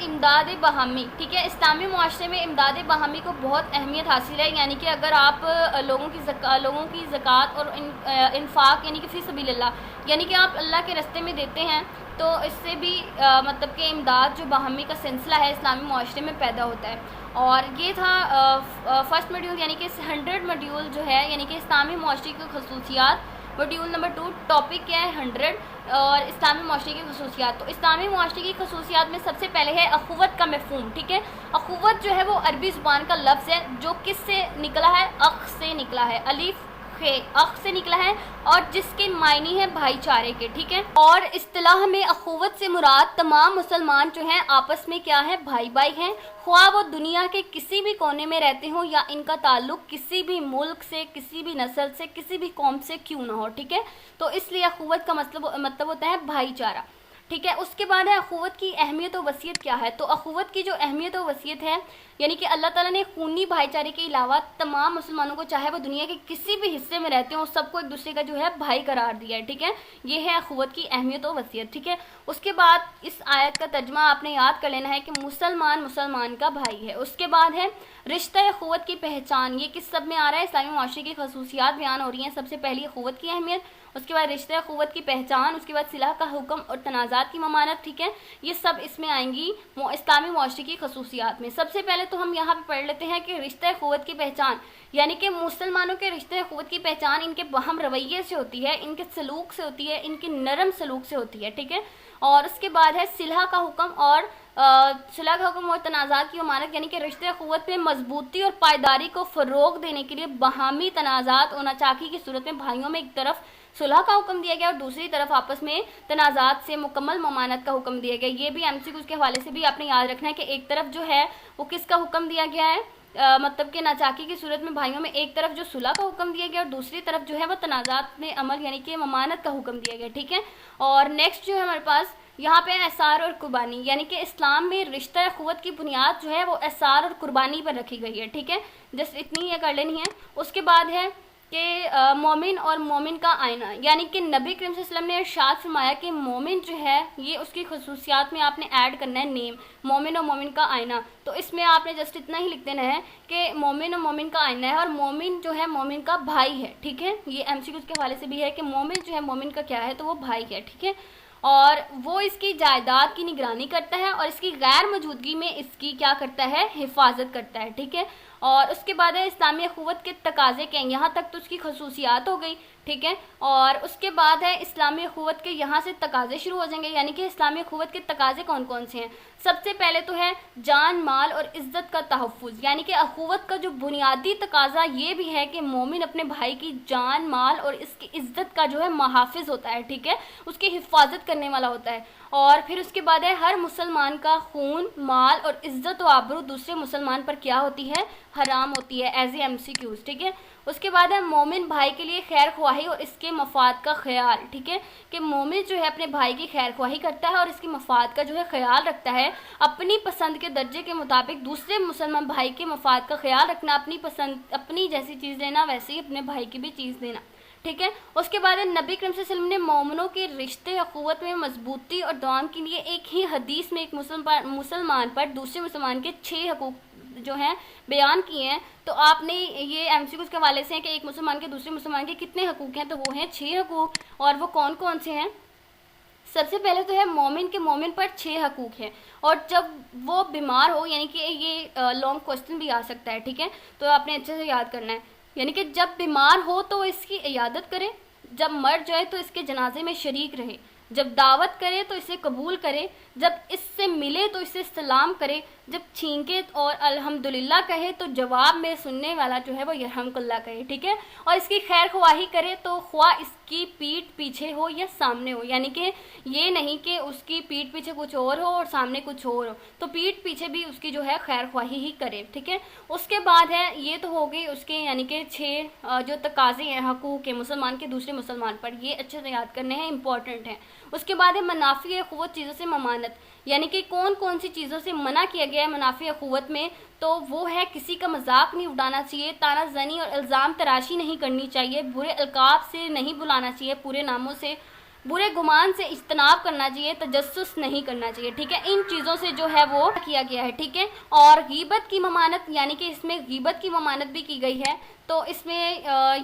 امداد باہمی، ٹھیک ہے. اسلامی معاشرے میں امداد باہمی کو بہت اہمیت حاصل ہے، یعنی کہ اگر آپ لوگوں کی زکوٰۃ اور انفاق یعنی کہ فی سبیل اللہ یعنی کہ آپ اللہ کے راستے میں دیتے ہیں تو اس سے بھی مطلب کہ امداد جو باہمی کا سلسلہ ہے اسلامی معاشرے میں پیدا ہوتا ہے. اور یہ تھا فرسٹ ماڈیول یعنی کہ 100 ماڈیول جو ہے یعنی کہ اسلامی معاشرے کی خصوصیات. ماڈیول نمبر 2 ٹاپک کیا ہے 100 اور اسلامی معاشرے کی خصوصیات. تو اسلامی معاشرے کی خصوصیات میں سب سے پہلے ہے اخوت کا مفہوم، ٹھیک ہے. اخوت جو ہے وہ عربی زبان کا لفظ ہے جو کس سے نکلا ہے؟ اخ سے نکلا ہے، الف اخ سے نکلا ہے اور جس کے معنی ہے بھائی چارے کے، ٹھیک ہے. اور اصطلاح میں اخوت سے مراد تمام مسلمان جو ہیں آپس میں کیا ہے؟ بھائی بھائی ہیں، خواہ وہ دنیا کے کسی بھی کونے میں رہتے ہوں یا ان کا تعلق کسی بھی ملک سے، کسی بھی نسل سے، کسی بھی قوم سے کیوں نہ ہو، ٹھیک ہے. تو اس لیے اخوت کا مطلب ہوتا ہے بھائی چارہ، ٹھیک ہے. اس کے بعد ہے اخوت کی اہمیت و وصیت کیا ہے. تو اخوت کی جو اہمیت و وصیت ہے یعنی کہ اللہ تعالیٰ نے خونی بھائی چارے کے علاوہ تمام مسلمانوں کو چاہے وہ دنیا کے کسی بھی حصے میں رہتے ہوں سب کو ایک دوسرے کا جو ہے بھائی قرار دیا ہے، ٹھیک ہے. یہ ہے اخوت کی اہمیت و وصیت، ٹھیک ہے. اس کے بعد اس آیت کا ترجمہ آپ نے یاد کر لینا ہے کہ مسلمان کا بھائی ہے. اس کے بعد ہے رشتہ اخوت کی پہچان. یہ کس سب میں آ رہا ہے؟ اسلامی معاشرے کی خصوصیات بیان ہو رہی ہیں. سب سے پہلی اخوت کی اہمیت، اس کے بعد رشتہ اخوت کی پہچان، اس کے بعد صلح کا حکم اور تنازعات کی ممانعت، ٹھیک ہے. یہ سب اس میں آئیں گی اسلامی معاشرے کی خصوصیات میں. سب سے پہلے تو ہم یہاں پہ پڑھ لیتے ہیں کہ رشتہ اخوت کی پہچان یعنی کہ مسلمانوں کے رشتہ اخوت کی پہچان ان کے باہم رویے سے ہوتی ہے، ان کے سلوک سے ہوتی ہے، ان کے نرم سلوک سے ہوتی ہے، ٹھیک ہے. اور اس کے بعد ہے صلح کا حکم اور تنازعات کی ممانعت یعنی کہ رشتہ اخوت میں مضبوطی اور پائیداری کو فروغ دینے کے لیے باہمی تنازعات اور ناچاکی کی صورت میں بھائیوں میں ایک طرف صلح کا حکم دیا گیا اور دوسری طرف آپس میں تنازعات سے مکمل ممانعت کا حکم دیا گیا. یہ بھی ایم سی کیو کے حوالے سے بھی آپ نے یاد رکھنا ہے کہ ایک طرف جو ہے وہ کس کا حکم دیا گیا ہے؟ مطلب کہ ناچاکی کی صورت میں بھائیوں میں ایک طرف جو صلح کا حکم دیا گیا اور دوسری طرف جو ہے وہ تنازعات میں عمل یعنی کہ ممانعت کا حکم دیا گیا، ٹھیک ہے. اور نیکسٹ جو ہے ہمارے پاس یہاں پہ اثار اور قربانی یعنی کہ اسلام میں رشتہ اخوت کی بنیاد جو ہے وہ اثار اور قربانی پر رکھی گئی ہے، ٹھیک ہے. جس اتنی یہ کر لینی ہے. اس کے بعد ہے کہ مومن اور مومن کا آئینہ یعنی کہ نبی کریم صلی اللہ علیہ وسلم نے ارشاد فرمایا کہ مومن جو ہے یہ اس کی خصوصیات میں آپ نے ایڈ کرنا ہے نیم مومن اور مومن کا آئینہ. تو اس میں آپ نے جسٹ اتنا ہی لکھ دینا ہے کہ مومن اور مومن کا آئینہ ہے اور مومن جو ہے مومن کا بھائی ہے، ٹھیک ہے. یہ ایم سی کیو کے حوالے سے بھی ہے کہ مومن جو ہے مومن کا کیا ہے تو وہ بھائی ہے، ٹھیک ہے. اور وہ اس کی جائیداد کی نگرانی کرتا ہے اور اس کی غیر موجودگی میں اس کی کیا کرتا ہے؟ حفاظت کرتا ہے، ٹھیک ہے. اور اس کے بعد ہے اسلامی اخوت کے تقاضے کے ہیں. یہاں تک تو اس کی خصوصیات ہو گئی، ٹھیک ہے. اور اس کے بعد ہے اسلامی اخوت کے یہاں سے تقاضے شروع ہو جائیں گے یعنی کہ اسلامی اخوت کے تقاضے کون کون سے ہیں. سب سے پہلے تو ہے جان مال اور عزت کا تحفظ یعنی کہ اخوت کا جو بنیادی تقاضا یہ بھی ہے کہ مومن اپنے بھائی کی جان مال اور اس کی عزت کا جو ہے محافظ ہوتا ہے، ٹھیک ہے. اس کی حفاظت کرنے والا ہوتا ہے. اور پھر اس کے بعد ہے ہر مسلمان کا خون مال اور عزت و آبرو دوسرے مسلمان پر کیا ہوتی ہے؟ حرام ہوتی ہے as a M C Qs, ٹھیک ہے. اس کے بعد ہے مومن بھائی کے لیے خیر خواہی اور اس کے مفاد کا خیال، ٹھیک ہے. کہ مومن جو ہے اپنے بھائی کی خیر خواہی کرتا ہے اور اس کی مفاد کا جو ہے خیال رکھتا ہے. اپنی پسند کے درجے کے مطابق دوسرے مسلمان بھائی کے مفاد کا خیال رکھنا، اپنی پسند اپنی جیسی چیز دینا ویسے ہی اپنے بھائی کی بھی چیز دینا، ٹھیک ہے. اس کے بعد نبی کریم صلی اللہ علیہ وسلم نے مومنوں کے رشتے اخوت میں مضبوطی اور دوام کے لیے ایک ہی حدیث میں ایک مسلمان پر دوسرے مسلمان کے 6 حقوق جو ہیں بیان کیے ہیں. تو آپ نے یہ ایم سی کیو کے حوالے سے ہیں کہ ایک مسلمان کے دوسرے مسلمان کے کتنے حقوق ہیں؟ تو وہ ہیں 6 حقوق. اور وہ کون کون سے ہیں؟ سب سے پہلے تو ہے مومن کے مومن پر 6 حقوق ہیں اور جب وہ بیمار ہو یعنی کہ یہ لانگ کوسچن بھی آ سکتا ہے، ٹھیک ہے. تو آپ نے اچھے سے یاد کرنا ہے یعنی کہ جب بیمار ہو تو اس کی عیادت کرے، جب مر جائے تو اس کے جنازے میں شریک رہے، جب دعوت کرے تو اسے قبول کرے، جب اس سے ملے تو اسے سلام کرے، جب چھینکے اور الحمدللہ کہے تو جواب میں سننے والا جو ہے وہ یرحمک اللہ کہے، ٹھیک ہے. اور اس کی خیر خواہی کرے تو خواہ اس کی پیٹھ پیچھے ہو یا سامنے ہو یعنی کہ یہ نہیں کہ اس کی پیٹھ پیچھے کچھ اور ہو اور سامنے کچھ اور ہو، تو پیٹھ پیچھے بھی اس کی جو ہے خیر خواہی ہی کرے، ٹھیک ہے. اس کے بعد ہے یہ تو ہو گئی اس کے یعنی کہ 6 جو تقاضے ہیں حقوق کے مسلمان کے دوسرے مسلمان پر، یہ اچھے سے یاد کرنے ہیں، امپورٹنٹ ہیں. اس کے بعد ہے منافع اخوت چیزوں سے ممانت یعنی کہ کون کون سی چیزوں سے منع کیا گیا ہے منافع اخوت میں. تو وہ ہے کسی کا مذاق نہیں اڑانا چاہیے، طعنہ زنی اور الزام تراشی نہیں کرنی چاہیے، برے القاب سے نہیں بلانا چاہیے پورے ناموں سے، برے گمان سے اجتناب کرنا چاہیے، تجسس نہیں کرنا چاہیے، ٹھیک ہے، ان چیزوں سے جو ہے وہ کیا گیا ہے، ٹھیک ہے۔ اور غیبت کی ممانعت، یعنی کہ اس میں غیبت کی ممانعت بھی کی گئی ہے، تو اس میں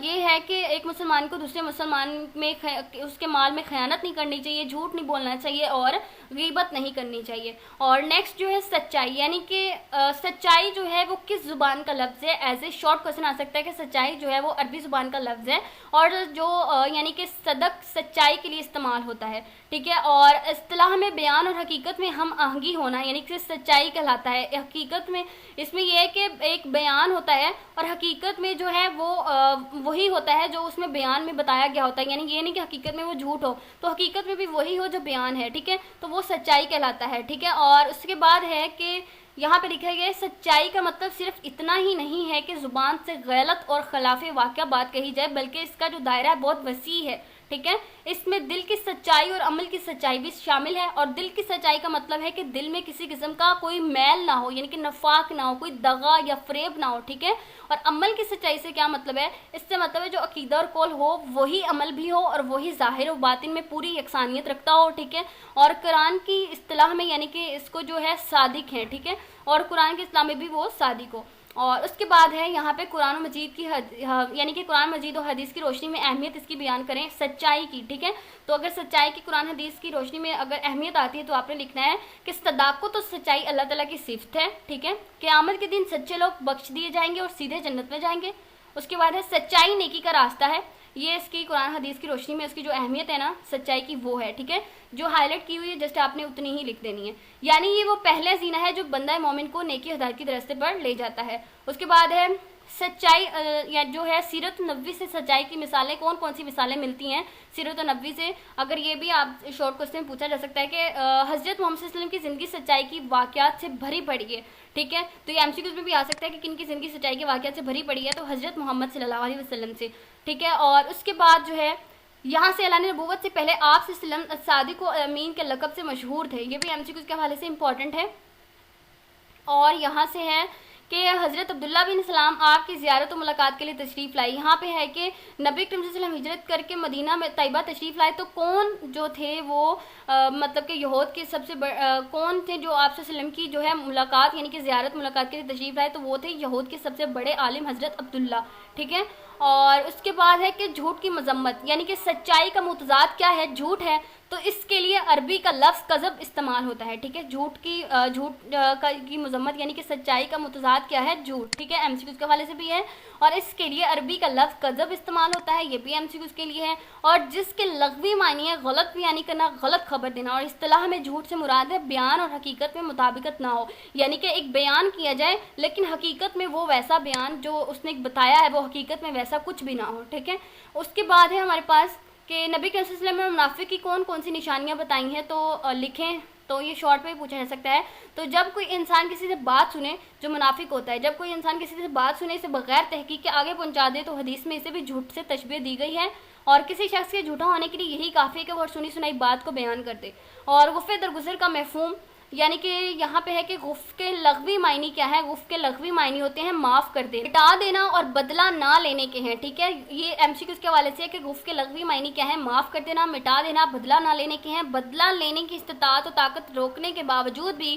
یہ ہے کہ ایک مسلمان کو دوسرے مسلمان میں اس کے مال میں خیانت نہیں کرنی چاہیے، جھوٹ نہیں بولنا چاہیے اور غیبت نہیں کرنی چاہیے۔ اور نیکسٹ جو ہے سچائی، یعنی کہ سچائی جو ہے وہ کس زبان کا لفظ ہے، ایز اے شارٹ کوسچن آ سکتا ہے کہ سچائی جو ہے وہ عربی زبان کا لفظ ہے اور جو یعنی کہ صدق سچائی کے لیے استعمال ہوتا ہے، ٹھیک ہے۔ اور اصطلاح میں بیان اور حقیقت میں ہم آہنگی ہونا یعنی کہ سچائی کہلاتا ہے۔ حقیقت میں اس میں یہ ہے کہ ایک بیان ہوتا ہے اور حقیقت میں جو ہے وہ وہی ہوتا ہے جو اس میں بیان میں بتایا گیا ہوتا ہے، یعنی یہ نہیں کہ حقیقت میں وہ جھوٹ ہو، تو حقیقت میں بھی وہی ہو جو بیان ہے، ٹھیک ہے، تو وہ سچائی کہلاتا ہے، ٹھیک ہے۔ اور اس کے بعد ہے کہ یہاں پہ لکھا گیا ہے سچائی کا مطلب صرف اتنا ہی نہیں ہے کہ زبان سے غلط اور خلاف واقعہ بات کہی جائے، بلکہ اس کا جو دائرہ ہے بہت وسیع ہے، ٹھیک ہے۔ اس میں دل کی سچائی اور عمل کی سچائی بھی شامل ہے، اور دل کی سچائی کا مطلب ہے کہ دل میں کسی قسم کا کوئی میل نہ ہو، یعنی کہ نفاق نہ ہو، کوئی دغا یا فریب نہ ہو، ٹھیک ہے۔ اور عمل کی سچائی سے کیا مطلب ہے؟ اس سے مطلب ہے جو عقیدہ اور قول ہو وہی عمل بھی ہو اور وہی ظاہر و باطن میں پوری یکسانیت رکھتا ہو، ٹھیک ہے۔ اور قرآن کی اصطلاح میں یعنی کہ اس کو جو ہے صادق ہے، ٹھیک ہے، اور قرآن کے اسلام میں بھی وہ صادق ہو۔ اور اس کے بعد ہے یہاں پہ قرآن مجید کی یعنی کہ قرآن مجید و حدیث کی روشنی میں اہمیت اس کی بیان کریں سچائی کی، ٹھیک ہے۔ تو اگر سچائی کی قرآن حدیث کی روشنی میں اگر اہمیت آتی ہے تو آپ نے لکھنا ہے کہ صداقت و سچائی اللہ تعالیٰ کی صفت ہے، ٹھیک ہے۔ قیامت کے دن سچے لوگ بخش دیے جائیں گے اور سیدھے جنت میں جائیں گے۔ اس کے بعد ہے سچائی نیکی کا راستہ ہے، یہ اس کی قرآن حدیث کی روشنی میں اس کی جو اہمیت ہے نا سچائی کی وہ ہے، ٹھیک ہے، جو ہائی لائٹ کی ہوئی ہے جسٹ آپ نے اتنی ہی لکھ دینی ہے، یعنی یہ وہ پہلے زینہ ہے جو بندہ مومن کو نیکی ہدایت کی راستے پر لے جاتا ہے۔ اس کے بعد ہے سچائی یا جو ہے سیرت النبوی سے سچائی کی مثالیں، کون کون سی مثالیں ملتی ہیں سیرت النبوی سے؟ اگر یہ بھی آپ شارٹ کوسچن میں پوچھا جا سکتا ہے کہ حضرت محمد صلی اللہ علیہ وسلم کی زندگی سچائی کی واقعات سے بھری پڑی ہے، ٹھیک ہے، تو یہ MCQs میں بھی آ سکتا ہے کہ کن کی زندگی سچائی کے واقعات سے بھری پڑی ہے، تو حضرت محمد صلی اللہ علیہ وسلم سے، ٹھیک ہے۔ اور اس کے بعد جو ہے یہاں سے اعلان نبوت سے پہلے آپ صلی اللہ علیہ وسلم صادق و امین کے لقب سے مشہور تھے، یہ بھی MCQs کے حوالے سے امپورٹنٹ ہے۔ اور یہاں سے ہے کہ حضرت عبداللہ بن سلام آپ کی زیارت و ملاقات کے لیے تشریف لائے، یہاں پہ ہے کہ نبی کریم صلی اللہ علیہ وسلم ہجرت کر کے مدینہ میں طیبہ تشریف لائے، تو کون جو تھے وہ مطلب کہ یہود کے سب سے کون تھے جو آپ صلی اللہ علیہ وسلم کی جو ہے ملاقات یعنی کہ زیارت ملاقات کے لیے تشریف لائے، تو وہ تھے یہود کے سب سے بڑے عالم حضرت عبداللہ، ٹھیک ہے۔ اور اس کے بعد ہے کہ جھوٹ کی مذمت، یعنی کہ سچائی کا متضاد کیا ہے؟ جھوٹ ہے، تو اس کے لیے عربی کا لفظ کذب استعمال ہوتا ہے، ٹھیک ہے۔ جھوٹ کی مذمت یعنی کہ سچائی کا متضاد کیا ہے؟ جھوٹ، ٹھیک ہے، MCQs کے حوالے سے بھی ہے، اور اس کے لیے عربی کا لفظ کذب استعمال ہوتا ہے، یہ بھی MCQs کے لیے ہے۔ اور جس کے لغوی معنی ہے غلط بیانی کرنا، غلط خبر دینا، اور اصطلاح میں جھوٹ سے مراد ہے بیان اور حقیقت میں مطابقت نہ ہو، یعنی کہ ایک بیان کیا جائے لیکن حقیقت میں وہ ویسا بیان جو اس نے بتایا ہے وہ حقیقت میں ویسا کچھ بھی نہ ہو، ٹھیک ہے۔ اس کے بعد ہے ہمارے پاس کہ نبی کریم صلی اللہ علیہ وسلم نے منافق کی کون کون سی نشانیاں بتائی ہیں، تو لکھیں، تو یہ شارٹ میں پوچھا جا سکتا ہے۔ تو جب کوئی انسان کسی سے بات سنے جو منافق ہوتا ہے، جب کوئی انسان کسی سے بات سنے اسے بغیر تحقیق کے آگے پہنچا دے تو حدیث میں اسے بھی جھوٹ سے تشبیہ دی گئی ہے، اور کسی شخص کے جھوٹا ہونے کے لیے یہی کافی ہے کہ وہ سنی سنائی بات کو بیان کر دے۔ اور غفِ درگزر کا مفہوم، یعنی کہ یہاں پہ ہے کہ غف کے لغوی معنی کیا ہے؟ غف کے لغوی معنی ہوتے ہیں معاف کر دے، مٹا دینا اور بدلہ نہ لینے کے ہیں، ٹھیک ہے۔ یہ MCQs کے حوالے سے ہے کہ غف کے لغوی معنی کیا ہے؟ معاف کر دینا، مٹا دینا، بدلہ نہ لینے کے ہیں، بدلہ لینے کی استطاعت و طاقت روکنے کے باوجود بھی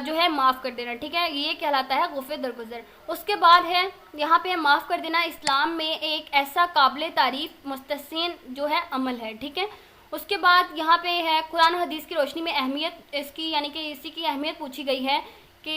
جو ہے معاف کر دینا، ٹھیک ہے، یہ کہلاتا ہے غف درگزر۔ اس کے بعد ہے یہاں پہ معاف کر دینا اسلام میں ایک ایسا قابل تعریف مستحسن جو ہے عمل ہے، ٹھیک ہے۔ اس کے بعد یہاں پہ ہے قرآن و حدیث کی روشنی میں اہمیت اس کی، یعنی کہ اسی کی اہمیت پوچھی گئی ہے کہ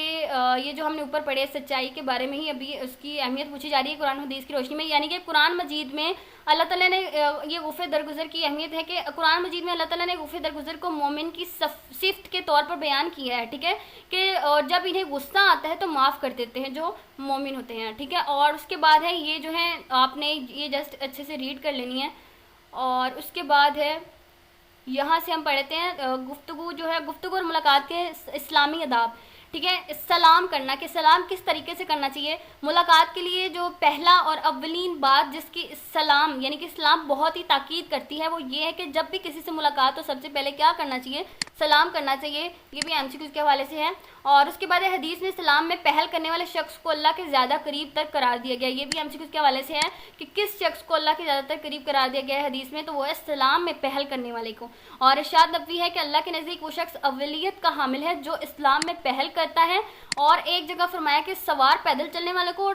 یہ جو ہم نے اوپر پڑھے سچائی کے بارے میں ہی ابھی اس کی اہمیت پوچھی جا رہی ہے قرآن و حدیث کی روشنی میں، یعنی کہ قرآن مجید میں اللہ تعالیٰ نے یہ غف درگزر کی اہمیت ہے کہ قرآن مجید میں اللہ تعالیٰ نے غف درگزر کو مومن کی صفت کے طور پر بیان کیا ہے، ٹھیک ہے، کہ جب انہیں غصہ آتا ہے تو معاف کر دیتے ہیں جو مومن ہوتے ہیں، ٹھیک ہے۔ اور اس کے بعد ہے یہ جو ہے آپ نے یہ جسٹ اچھے سے ریڈ کر لینی ہے۔ اور اس کے بعد ہے یہاں سے ہم پڑھتے ہیں گفتگو جو ہے گفتگو اور ملاقات کے اسلامی آداب، ٹھیک ہے. سلام کرنا کہ سلام کس طریقے سے کرنا چاہیے. ملاقات کے لیے جو پہلا اور اولین بات جس کی سلام یعنی کہ اسلام بہت ہی تاکید کرتی ہے وہ یہ ہے کہ جب بھی کسی سے ملاقات ہو سب سے پہلے کیا کرنا چاہیے, سلام کرنا چاہیے. یہ بھی MCQs کے حوالے سے ہے. اور اس کے بعد حدیث میں سلام میں پہل کرنے والے شخص کو اللہ کے زیادہ قریب تر قرار دیا گیا. یہ بھی MCQs کے حوالے سے ہے کہ کس شخص کو اللہ کے زیادہ تر قریب قرار دیا گیا ہے حدیث میں, تو وہ ہے سلام میں پہل کرنے والے کو. اور ارشاد نبوی ہے کہ اللہ کے نزدیک وہ شخص اولیت کا حامل ہے جو اسلام میں پہل کرتا ہے. اور ایک جگہ فرمایا کہ سوار پیدل چلنے والے کو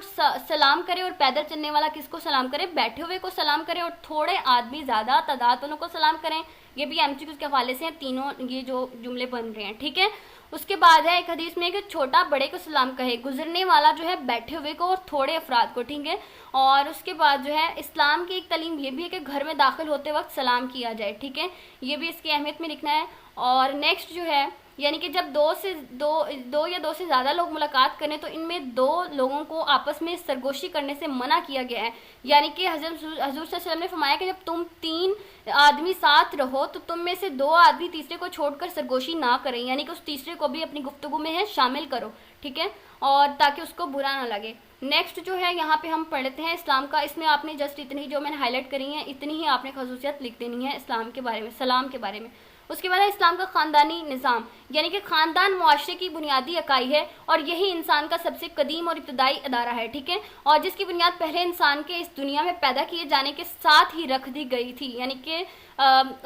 سلام کرے, اور پیدل چلنے والا کس کو سلام کرے, بیٹھے ہوئے کو سلام کرے, اور تھوڑے آدمی زیادہ تعداد والوں کو سلام کریں. یہ بھی MCQs کے حوالے سے ہیں تینوں یہ جو جملے بن رہے ہیں. ٹھیک ہے. اس کے بعد ہے ایک حدیث میں کہ چھوٹا بڑے کو سلام کہے, گزرنے والا جو ہے بیٹھے ہوئے کو اور تھوڑے افراد کو. ٹھیک ہے. اور اس کے بعد جو ہے اسلام کی ایک تعلیم یہ بھی ہے کہ گھر میں داخل ہوتے وقت سلام کیا جائے. ٹھیک ہے. یہ بھی اس کی اہمیت میں لکھنا ہے. اور نیکسٹ جو ہے یعنی کہ جب دو یا دو سے زیادہ لوگ ملاقات کریں تو ان میں دو لوگوں کو آپس میں سرگوشی کرنے سے منع کیا گیا ہے. یعنی کہ حضور صلی اللہ علیہ وسلم نے فرمایا کہ جب تم 3 آدمی ساتھ رہو تو تم میں سے 2 آدمی تیسرے کو چھوڑ کر سرگوشی نہ کریں, یعنی کہ اس تیسرے کو بھی اپنی گفتگو میں ہے شامل کرو. ٹھیک ہے. اور تاکہ اس کو برا نہ لگے. نیکسٹ جو ہے یہاں پہ ہم پڑھتے ہیں اسلام کا. اس میں آپ نے جسٹ اتنی جو میں نے ہائی لائٹ کری ہیں اتنی ہی آپ نے خصوصیت لکھ دینی ہے اسلام کے بارے میں, سلام کے بارے میں. اس کے بعد ہے اسلام کا خاندانی نظام, یعنی کہ خاندان معاشرے کی بنیادی اکائی ہے اور یہی انسان کا سب سے قدیم اور ابتدائی ادارہ ہے. ٹھیک ہے. اور جس کی بنیاد پہلے انسان کے اس دنیا میں پیدا کیے جانے کے ساتھ ہی رکھ دی گئی تھی. یعنی کہ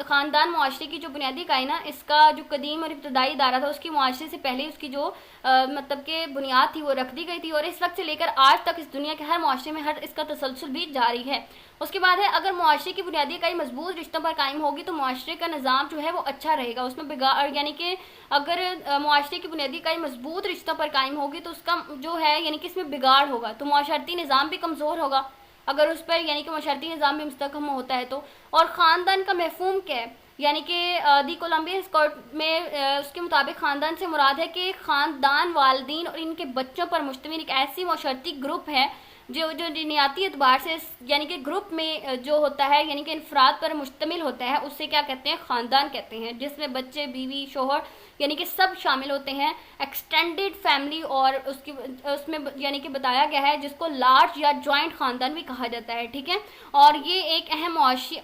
خاندان معاشرے کی جو بنیادی اکائی نا, اس کا جو قدیم اور ابتدائی ادارہ تھا اس کی معاشرے سے پہلے اس کی جو مطلب کہ بنیاد تھی وہ رکھ دی گئی تھی, اور اس وقت سے لے کر آج تک اس دنیا کے ہر معاشرے میں اس کا تسلسل بھی جاری ہے. اس کے بعد ہے اگر معاشرے کی بنیادی اکائی مضبوط رشتوں پر قائم ہوگی تو معاشرے کا نظام جو ہے وہ اچھا رہے گا. اس میں یعنی کہ اگر معاشرے کی بنیادی اکائی مضبوط رشتوں پر قائم ہوگی تو اس کا جو ہے یعنی کہ اس میں بگاڑ ہوگا تو معاشرتی نظام بھی کمزور ہوگا اگر اس پر یعنی کہ معاشرتی نظام بھی مستحکم ہوتا ہے تو. اور خاندان کا مفہوم کیا ہے, یعنی کہ دی کولمبین اسکاٹ میں اس کے مطابق خاندان سے مراد ہے کہ خاندان والدین اور ان کے بچوں پر مشتمل ایک ایسی معاشرتی گروپ ہے جو جنیاتی اعتبار سے یعنی کہ گروپ میں جو ہوتا ہے یعنی کہ انفراد پر مشتمل ہوتا ہے, اس سے کیا کہتے ہیں, خاندان کہتے ہیں, جس میں بچے, بیوی, شوہر یعنی کہ سب شامل ہوتے ہیں. ایکسٹینڈیڈ فیملی اور اس میں یعنی کہ بتایا گیا ہے جس کو لارج یا جوائنٹ خاندان بھی کہا جاتا ہے. ٹھیک ہے. اور یہ ایک اہم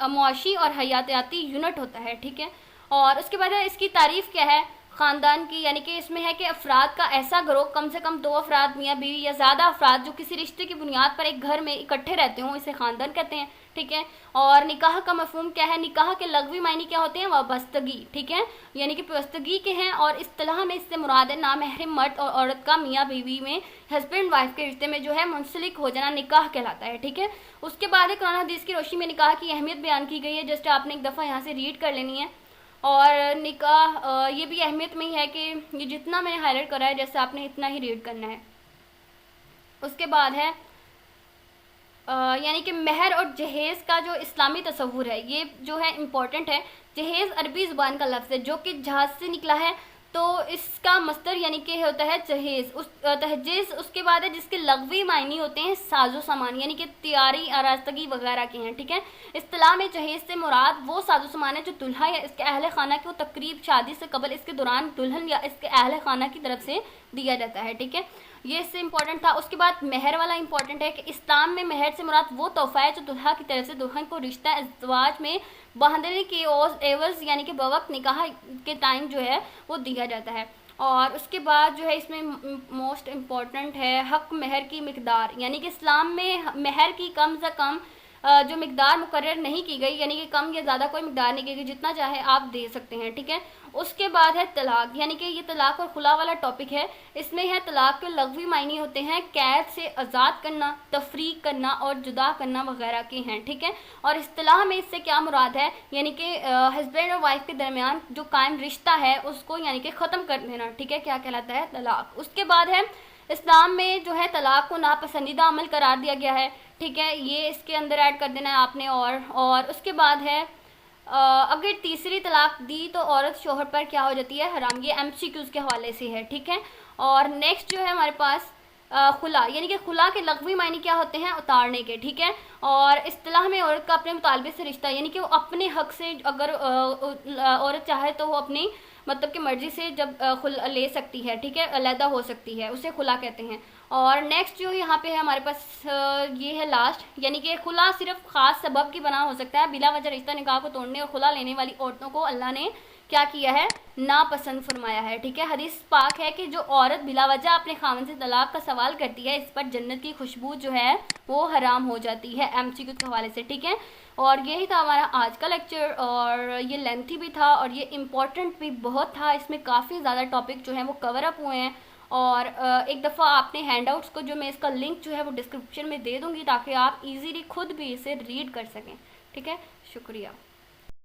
معاشی اور حیاتیاتی یونٹ ہوتا ہے. ٹھیک ہے. اور اس کے بعد اس کی تعریف کیا ہے خاندان کی, یعنی کہ اس میں ہے کہ افراد کا ایسا گروہ, کم سے کم 2 افراد, میاں بیوی یا زیادہ افراد جو کسی رشتے کی بنیاد پر ایک گھر میں اکٹھے رہتے ہوں, اسے خاندان کہتے ہیں. ٹھیک ہے. اور نکاح کا مفہوم کیا ہے, نکاح کے لغوی معنی کیا ہوتے ہیں, وابستگی. ٹھیک ہے. یعنی کہ پیوستگی کے ہیں, اور اصطلاح میں اس سے مراد ہے نامحرم مرد اور عورت کا میاں بیوی میں ہسبینڈ وائف کے رشتے میں جو ہے منسلک ہو جانا نکاح کہلاتا ہے. ٹھیک ہے. اس کے بعد قرآن حدیث کی روشنی میں نکاح کی اہمیت بیان کی گئی ہے, جسٹ آپ نے ایک دفعہ یہاں سے ریڈ کر لینی ہے. اور نکاح یہ بھی اہمیت میں ہی ہے کہ یہ جتنا میں نے ہائی لائٹ کرا ہے جیسے آپ نے اتنا ہی ریڈ کرنا ہے. اس کے بعد ہے یعنی کہ مہر اور جہیز کا جو اسلامی تصور ہے یہ جو ہے امپورٹنٹ ہے. جہیز عربی زبان کا لفظ ہے جو کہ جہاز سے نکلا ہے, تو اس کا مصدر یعنی کہ ہوتا ہے جہیز. تہجیز اس کے بعد ہے جس کے لغوی معنی ہوتے ہیں ساز و سامان, یعنی کہ تیاری, آراستگی وغیرہ کے ہیں. ٹھیک ہے. اصطلاح میں جہیز سے مراد وہ ساز و سامان ہے جو دلہا یا اس کے اہل خانہ کو تقریب شادی سے قبل اس کے دوران دلہن یا اس کے اہل خانہ کی طرف سے دیا جاتا ہے. ٹھیک ہے. یہ اس سے امپورٹنٹ تھا. اس کے بعد مہر والا امپورٹنٹ ہے کہ اسلام میں مہر سے مراد وہ تحفہ ہے جو دلہا کی طرف سے دلہن کو رشتہ ازدواج میں باندھنے کے عوض یعنی کہ بوقت نکاح کے ٹائم جو ہے وہ دیا جاتا ہے. اور اس کے بعد جو ہے اس میں موسٹ امپورٹنٹ ہے حق مہر کی مقدار, یعنی کہ اسلام میں مہر کی کم سے کم جو مقدار مقرر نہیں کی گئی, یعنی کہ کم یا زیادہ کوئی مقدار نہیں کی گئی, جتنا چاہے آپ دے سکتے ہیں. ٹھیک ہے. اس کے بعد ہے طلاق, یعنی کہ یہ طلاق اور خلا والا ٹاپک ہے. اس میں ہے طلاق کے لغوی معنی ہوتے ہیں قید سے آزاد کرنا, تفریق کرنا اور جدا کرنا وغیرہ کے ہیں. ٹھیک ہے. اور اصطلاح میں اس سے کیا مراد ہے, یعنی کہ ہسبینڈ اور وائف کے درمیان جو قائم رشتہ ہے اس کو یعنی کہ ختم کر دینا. ٹھیک ہے. کیا کہلاتا ہے, طلاق. اس کے بعد ہے اسلام میں جو ہے طلاق کو ناپسندیدہ عمل قرار دیا گیا ہے. ٹھیک ہے. یہ اس کے اندر ایڈ کر دینا ہے آپ نے. اور اس کے بعد ہے اگر تیسری طلاق دی تو عورت شوہر پر کیا ہو جاتی ہے, حرام. یہ MCQs کے حوالے سے ہے. ٹھیک ہے. اور نیکسٹ جو ہے ہمارے پاس خلا, یعنی کہ خلا کے لغوی معنی کیا ہوتے ہیں, اتارنے کے. ٹھیک ہے. اور اصطلاح میں عورت کا اپنے مطالبے سے رشتہ, یعنی کہ وہ اپنے حق سے اگر عورت چاہے تو وہ اپنی مطلب کہ مرضی سے جب لے سکتی ہے، ٹھیک ہے، علیحدہ ہو سکتی ہے، اسے خلا کہتے ہیں۔ اور نیکسٹ جو یہاں پہ ہے ہمارے پاس یہ ہے لاسٹ، یعنی کہ خلا صرف خاص سبب کی بنا ہو سکتا ہے، بلا وجہ رشتہ نکاح کو توڑنے اور خلا لینے والی عورتوں کو اللہ نے کیا کیا ہے، ناپسند فرمایا ہے، ٹھیک ہے۔ حدیث پاک ہے کہ جو عورت بلا وجہ اپنے خاوند سے طلاق کا سوال کرتی ہے، اس پر جنت کی خوشبو جو ہے وہ حرام ہو جاتی ہے، MCQ کے حوالے سے، ٹھیک ہے۔ اور یہی تھا ہمارا آج کا لیکچر، اور یہ لینتھی بھی تھا اور یہ امپورٹنٹ بھی بہت تھا، اس میں کافی زیادہ ٹاپک جو ہیں وہ کور اپ ہوئے ہیں۔ اور ایک دفعہ آپ نے ہینڈ آؤٹس کو جو میں اس کا لنک جو ہے وہ ڈسکرپشن میں دے دوں گی، تاکہ آپ ایزیلی خود بھی اسے ریڈ کر سکیں، ٹھیک ہے۔ شکریہ۔